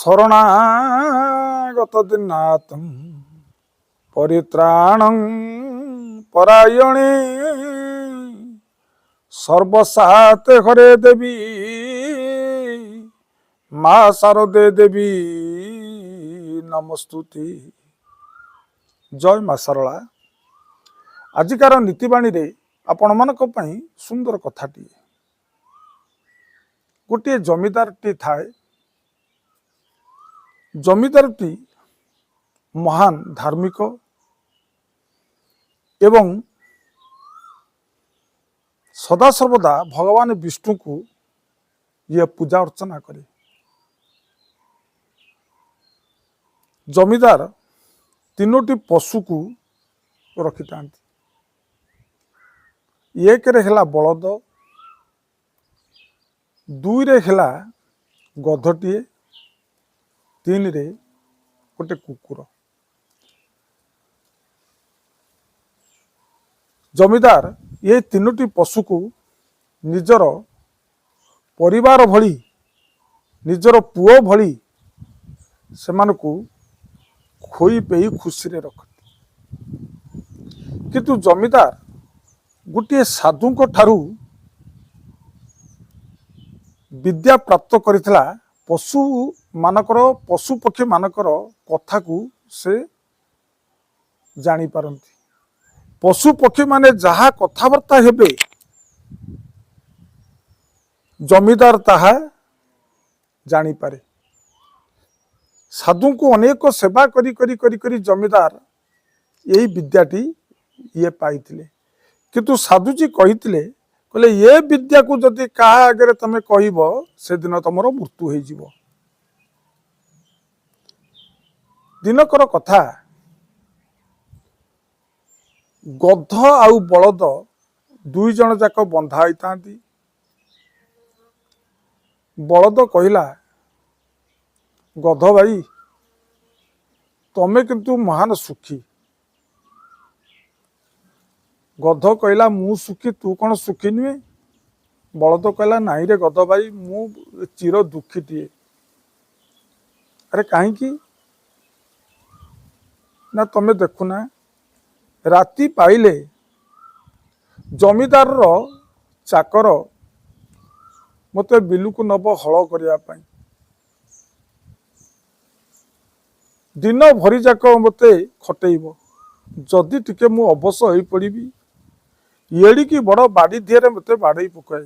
ଶରଣାଗତ ଦିନାତଂ ପରିତ୍ରାଣଂ ପରାୟଣେ ସର୍ବସାତେ ଘରେ ଦେବୀ ମା ଶାରଦେ ଦେବୀ ନମସ୍ତୁତି। ଜୟ ମା ଶାରଳା। ଆଜିକାର ନୀତିବାଣୀରେ ଆପଣମାନଙ୍କ ପାଇଁ ସୁନ୍ଦର କଥାଟିଏ। ଗୋଟିଏ ଜମିଦାରଟି ଥାଏ। ଜମିଦାରଟି ମହାନ ଧାର୍ମିକ ଏବଂ ସଦାସର୍ବଦା ଭଗବାନ ବିଷ୍ଣୁଙ୍କୁ ଇଏ ପୂଜା ଅର୍ଚ୍ଚନା କରେ। ଜମିଦାର ତିନୋଟି ପଶୁକୁ ରଖିଥାନ୍ତି। ଏକରେ ହେଲା ବଳଦ, ଦୁଇରେ ହେଲା ଗଧଟିଏ, ତିନିରେ ଗୋଟେ କୁକୁର। ଜମିଦାର ଏ ତିନୋଟି ପଶୁକୁ ନିଜର ପରିବାର ଭଳି, ନିଜର ପୁଅ ଭଳି ସେମାନଙ୍କୁ ଖୋଇ ପେଇ ଖୁସିରେ ରଖନ୍ତି। କିନ୍ତୁ ଜମିଦାର ଗୋଟିଏ ସାଧୁଙ୍କ ଠାରୁ ବିଦ୍ୟା ପ୍ରାପ୍ତ କରିଥିଲା। ପଶୁ ପକ୍ଷୀ ମାନଙ୍କର କଥାକୁ ସେ ଜାଣିପାରନ୍ତି। ପଶୁ ପକ୍ଷୀ ମାନେ ଯାହା କଥାବାର୍ତ୍ତା ହେବେ ଜମିଦାର ତାହା ଜାଣିପାରେ। ସାଧୁଙ୍କୁ ଅନେକ ସେବା କରି କରି କରି କରି ଜମିଦାର ଏହି ବିଦ୍ୟାଟି ଇଏ ପାଇଥିଲେ। କିନ୍ତୁ ସାଧୁଜୀ କହିଥିଲେ, କହିଲେ ଏ ବିଦ୍ୟାକୁ ଯଦି କାହା ଆଗରେ ତମେ କହିବ ସେଦିନ ତମର ମୃତ୍ୟୁ ହେଇଯିବ। ଦିନକର କଥା, ଗଧ ଆଉ ବଳଦ ଦୁଇ ଜଣ ଯାକ ବନ୍ଧା ହେଇଥାନ୍ତି। ବଳଦ କହିଲା, ଗଧ ଭାଇ ତମେ କିନ୍ତୁ ମହାନ ସୁଖୀ। ଗଧ କହିଲା, ମୁଁ ସୁଖୀ, ତୁ କଣ ସୁଖୀ ନୁହେଁ? ବଳଦ କହିଲା, ନାଇଁ ରେ ଗଧ ଭାଇ, ମୁଁ ଚିର ଦୁଃଖୀଟିଏ। ଆରେ କାହିଁକି ନା ତମେ ଦେଖୁନା, ରାତି ପାଇଲେ ଜମିଦାରର ଚାକର ମୋତେ ବିଲକୁ ନବ ହଳ କରିବା ପାଇଁ। ଦିନ ଭରି ଯାକ ମୋତେ ଖଟେଇବ। ଯଦି ଟିକେ ମୁଁ ଅବଶ ହେଇ ପଡ଼ିବି, ଏଡ଼ିକି ବଡ଼ ବାଡ଼ି ଦିହରେ ମୋତେ ବାଡ଼େଇ ପକାଏ।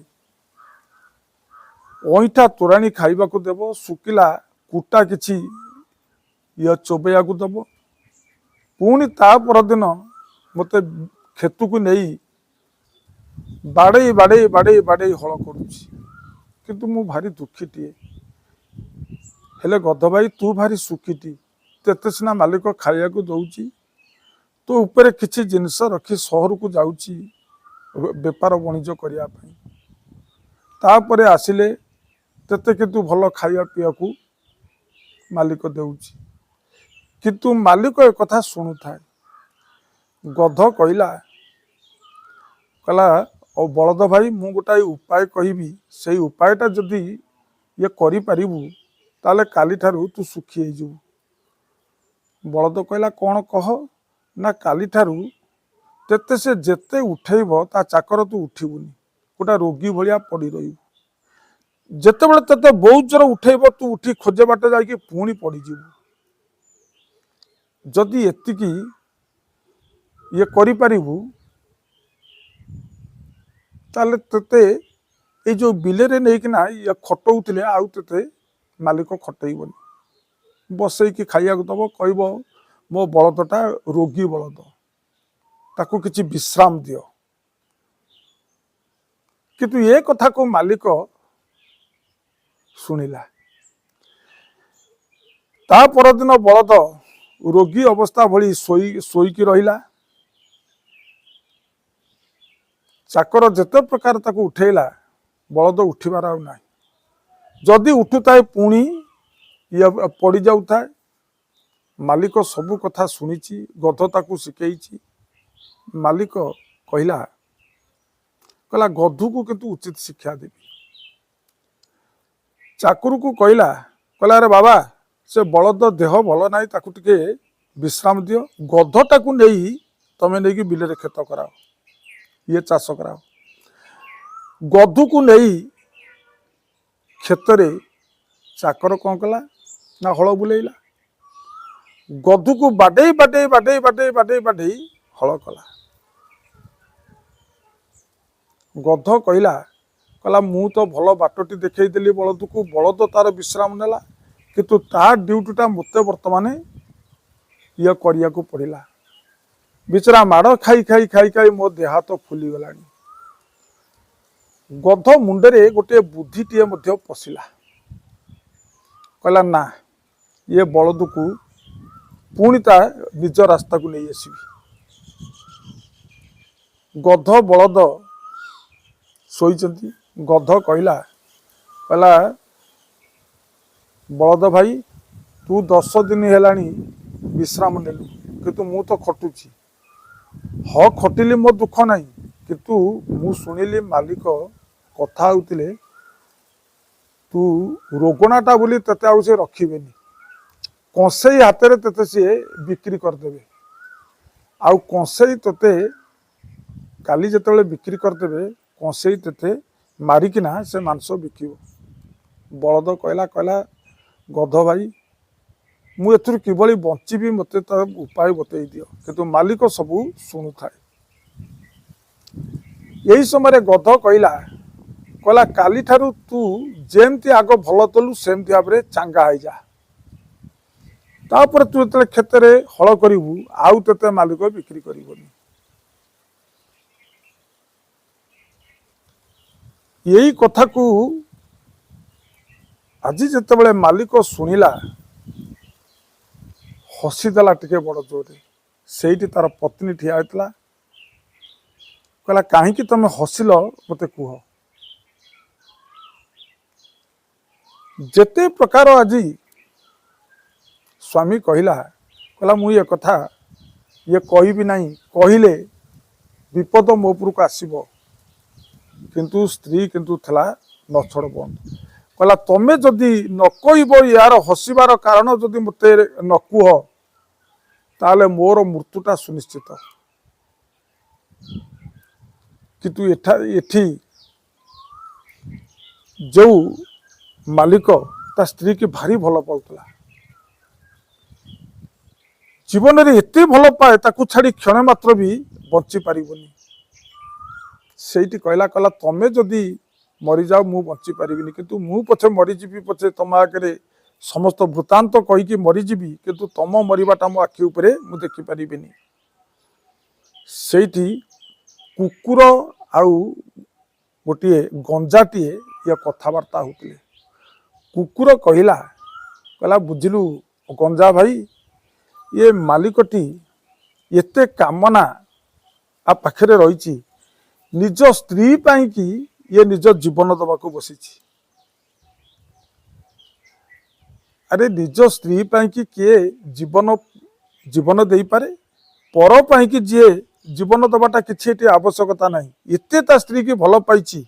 ଅଇଁଠା ତୋରାଣୀ ଖାଇବାକୁ ଦେବ, ଶୁଖିଲା କୁଟା କିଛି ଚୋବେଇବାକୁ ଦେବ। ପୁଣି ତା ପରଦିନ ମୋତେ କ୍ଷେତକୁ ନେଇ ବାଡ଼େଇ ବାଡ଼େଇ ବାଡ଼େଇ ବାଡ଼େଇ ହଳ କରୁଛି। କିନ୍ତୁ ମୁଁ ଭାରି ଦୁଃଖୀଟିଏ। ହେଲେ ଗଧ ଭାଇ ତୁ ଭାରି ସୁଖୀଟି। ତେତେ ସିନା ମାଲିକ ଖାଇବାକୁ ଦଉଛି, ତୋ ଉପରେ କିଛି ଜିନିଷ ରଖି ସହରକୁ ଯାଉଛି ବେପାର ବଣିଜ କରିବା ପାଇଁ। ତାପରେ ଆସିଲେ ତେତେ କିନ୍ତୁ ଭଲ ଖାଇବା ପିଇବାକୁ ମାଲିକ ଦେଉଛି। କିନ୍ତୁ ମାଲିକ ଏକଥା ଶୁଣୁଥାଏ। ଗଧ କହିଲା, ଓ ବଳଦ ଭାଇ ମୁଁ ଗୋଟାଏ ଉପାୟ କହିବି, ସେଇ ଉପାୟଟା ଯଦି ଇଏ କରିପାରିବୁ ତାହେଲେ କାଲିଠାରୁ ତୁ ସୁଖୀ ହେଇଯିବୁ। ବଳଦ କହିଲା, କଣ କହ? ନା କାଲିଠାରୁ ତେତେ ସେ ଯେତେ ଉଠେଇବ ତା ଚାକର ତୁ ଉଠିବୁନି, ଗୋଟା ରୋଗୀ ଭଳିଆ ପଡ଼ି ରହିବୁ। ଯେତେବେଳେ ତେତେ ବହୁତ ଜୋର ଉଠେଇବ ତୁ ଉଠି ଖୋଜେ ବାଟେ ଯାଇକି ପୁଣି ପଡ଼ିଯିବୁ। ଯଦି ଏତିକି ଇଏ କରିପାରିବୁ ତାହେଲେ ତେତେ ଏଇ ଯୋଉ ବିଲରେ ନେଇକିନା ଇଏ ଖଟଉଥିଲେ ଆଉ ତେତେ ମାଲିକ ଖଟେଇବନି। ବସେଇକି ଖାଇବାକୁ ଦବ, କହିବ ମୋ ବଳଦଟା ରୋଗୀ ବଳଦ, ତାକୁ କିଛି ବିଶ୍ରାମ ଦିଅ। କିନ୍ତୁ ଏ କଥାକୁ ମାଲିକ ଶୁଣିଲା। ତା ପରଦିନ ବଳଦ ରୋଗୀ ଅବସ୍ଥା ଭଳି ଶୋଇକି ରହିଲା। ଚାକର ଯେତେ ପ୍ରକାର ତାକୁ ଉଠେଇଲା, ବଳଦ ଉଠିବାର ଆଉ ନାହିଁ। ଯଦି ଉଠୁଥାଏ ପୁଣି ଇଏ ପଡ଼ି ଯାଉଥାଏ। ମାଲିକ ସବୁ କଥା ଶୁଣିଛି, ଗଧ ତାକୁ ଶିଖେଇଛି। ମାଲିକ କହିଲା, ଗଧକୁ କିନ୍ତୁ ଉଚିତ ଶିକ୍ଷା ଦେବି। ଚାକରକୁ କହିଲା, ଆରେ ବାବା से बलद देह भल ना ताकू टिके विश्राम दियो गधटा को नहीं तमें नहीं बिल खेत कराओ ये चाष कराओ गधु को नहीं क्षेत्र चाकर कौन कला ना हल बुलेला गधु को बाडे बाडे बाडे बाडे बाडे बाडे हल कला गध कहला कहला मु तो भल बाटटी देखई बलद को बलद तार विश्राम नेला किंतु तार ड्यूटीटा मत बर्तमान ये करिया को पड़िला बिचरा माड़ खाई खाई खाई खाई मो देह हाथ फुली गलानी गध मुंडरे गोटे बुद्धिटे पशिला कहला ना ये बलद को पुणी ता निज रास्ता को नहीं आसबि गध बलद शोइचंती गध कहला कहला बलद भाई तू 10 दिन हेलानी विश्राम नेलु किंतु मु तो खटुची ह खटिली मो दुख नहीं किंतु मु सुनिली मालिक कथा होतिले तू रोगणाटा बोली तते आउ से रखिबेनी कंसेई हाथ में तते सी बिक्री करदेवे आउ कंसेई तते काली जिते बिक्री करदेवे कंसेई तते मारिकिना से मांस बिकिब बलद कहला कहला गध भाई मु एथुर किभली बंचिबी मते तार उपाय बतई दियो किंतु मालिक सबू शुणु थाए यही समय गध कहला कहला काली ठारू तू जेमती आग भल तलु सेमती भाव में चांगा हो जा तापर तू जो खेत हल करू आउ ते मालिक बिक्री करनी यही कथा को आज जिते मालिक शुणिला हसीदेला टिके बड़ जोरे से तार पत्नी ठिया होता कहला कहीं तुम हसिल मत कह जेते प्रकार आज स्वामी कहला कहला मु ये कथा ये कहबी नहीं कहले विपद मो उपर को आसब किंतु स्त्री किंतु थला नछड़ बंद कहला तमें जदि न कह यार हसबार कारण जदि मत न कह ताले मोर मृत्युटा सुनिश्चित किंतु एठी जो मालिक ता स्त्री की भारी भल पाउतला जीवन रे एते भल पाए ताकू छाड़ी क्षण मात्र भी बंची पारिबनी सेठी कहला कहला तमें जदि मरी जाओ मु बंची पारिबिनी किंतु मु पछे मरीजीबी पछे तम आगे समस्त वृत्तांत कहीकि मरीजीबी किंतु तम मरवाटा मो आखि उपरे मु देखि पारिबिनी सेठी कुकुर आउ गोटे गंजाटीए ये कथबार्ता होते कुकुर कहला कहला बुझिलु गंजा भाई ये मालिकटी एते कामना आ पाखरे रही निज स्त्री पाई कि ये निज जीवन दबाको बसी अरे निज स्त्री पाई कि किए जीवन जीवन दे पारे पर पाई कि जी जीवन दबाटा किसी आवश्यकता नहीं एते ता स्त्री की भल पाई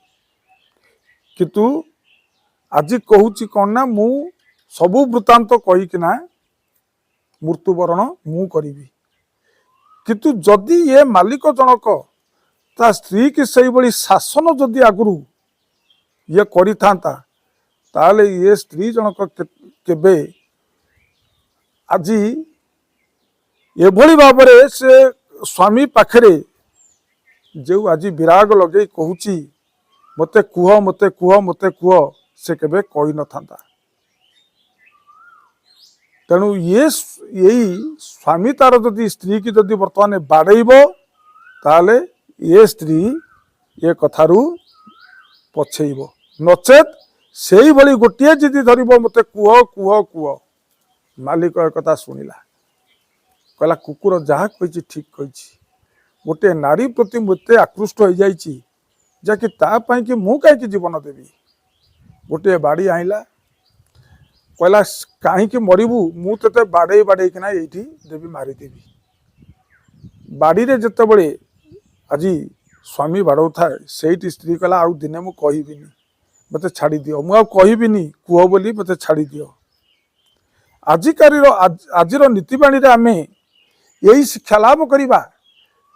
किंतु आज कहूची कौन ना मु सबु वृत्तांत कहीकिना मृत्युवरण मु करी किंतु जदि ये मालिक जनक ता स्त्री की सही बड़ी शासन जदि आगु ये करि थांता ताले ये स्त्री जनक केबे आज एभली भाव से स्वामी पाखरे जो आज विराग लगे कहूची मते कुह मते कुह मते कुह से केबे कही न था तेणु ये यही स्वामी तार जदि स्त्री की जदि वर्तमान बाड़ेब ताले ये स्त्री ये कथारू पछेब नचेत से ही भली गोटे जिदी धरब मते कुह कुह कुह मालिक एक कथा शुणिला कहला कुकुर जहाँ कही ठीक कही गोटे नारी प्रति मते आकृष्ट हो जाइए जहाँकि तापाई कि मु कहीं जीवन देवी गोटे बाड़ी आईला कहला कहीं मरबू मु ते बाड़े बाड़े किना ये देवी मारिदेवी बाड़ी रे जिते बड़े आज स्वामी बाड़ौ थाए से स्त्री कहला आउ दिने मु कहबिनी मते छाड़ी दियो मु कहबिनी कुह बोली मते छाड़ी दियो ଆଜିର ନୀତିବାଣୀରେ ଆମେ यही शिक्षा लाभ करवा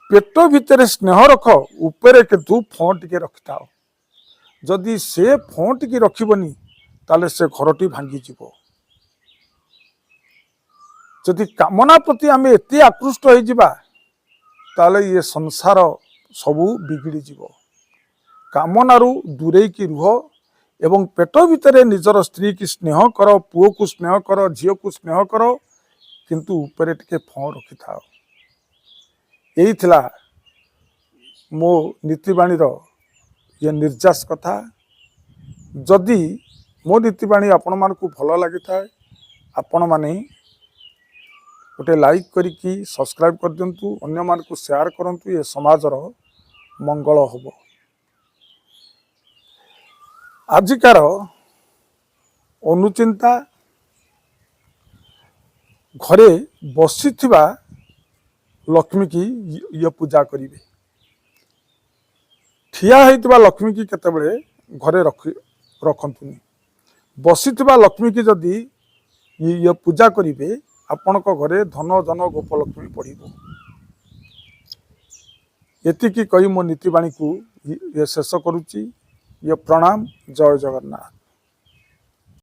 पेट भितर स्नेह रख उपरे किंतु फँ टिके रखि था जदि से फँ टिके रखनी ताले से घरटी भांगीज जदि कामना प्रति आम एत आकृष्ट हो ये संसार सबू बिगिड़ी जीव कामनारू दूरे की रुह एवं पेट भितर निजर स्त्री की स्नेह कर पुओ को स्नेह कर झील को स्नेह कर किंतु उपरे टिके फँ रखि था यही थिला मो नीतिबाणी ये निर्यास कथा जदि मो नीतिबाणी आपण मानकु भल लगी था आपण माने गोटे लाइक करिकी सब्सक्राइब कर दिंतु अन्य मानकु शेयर करंतु ये समाजर मंगल होबो। आजिकार अनुचिंता घरे बसीथिबा लक्ष्मी की ये पूजा करिवे ठिया होइतिबा लक्ष्मी की केतेबेले घरे रखंतुनी बसीथिबा लक्ष्मी की जदि ये पूजा करिवे आपणक घरे धन जन गोपलक्ष्मी पड़िबो। एतिकी कही मो नीतिबाणी को ये शेष करुच्ची। ये प्रणाम। जय जगन्नाथ।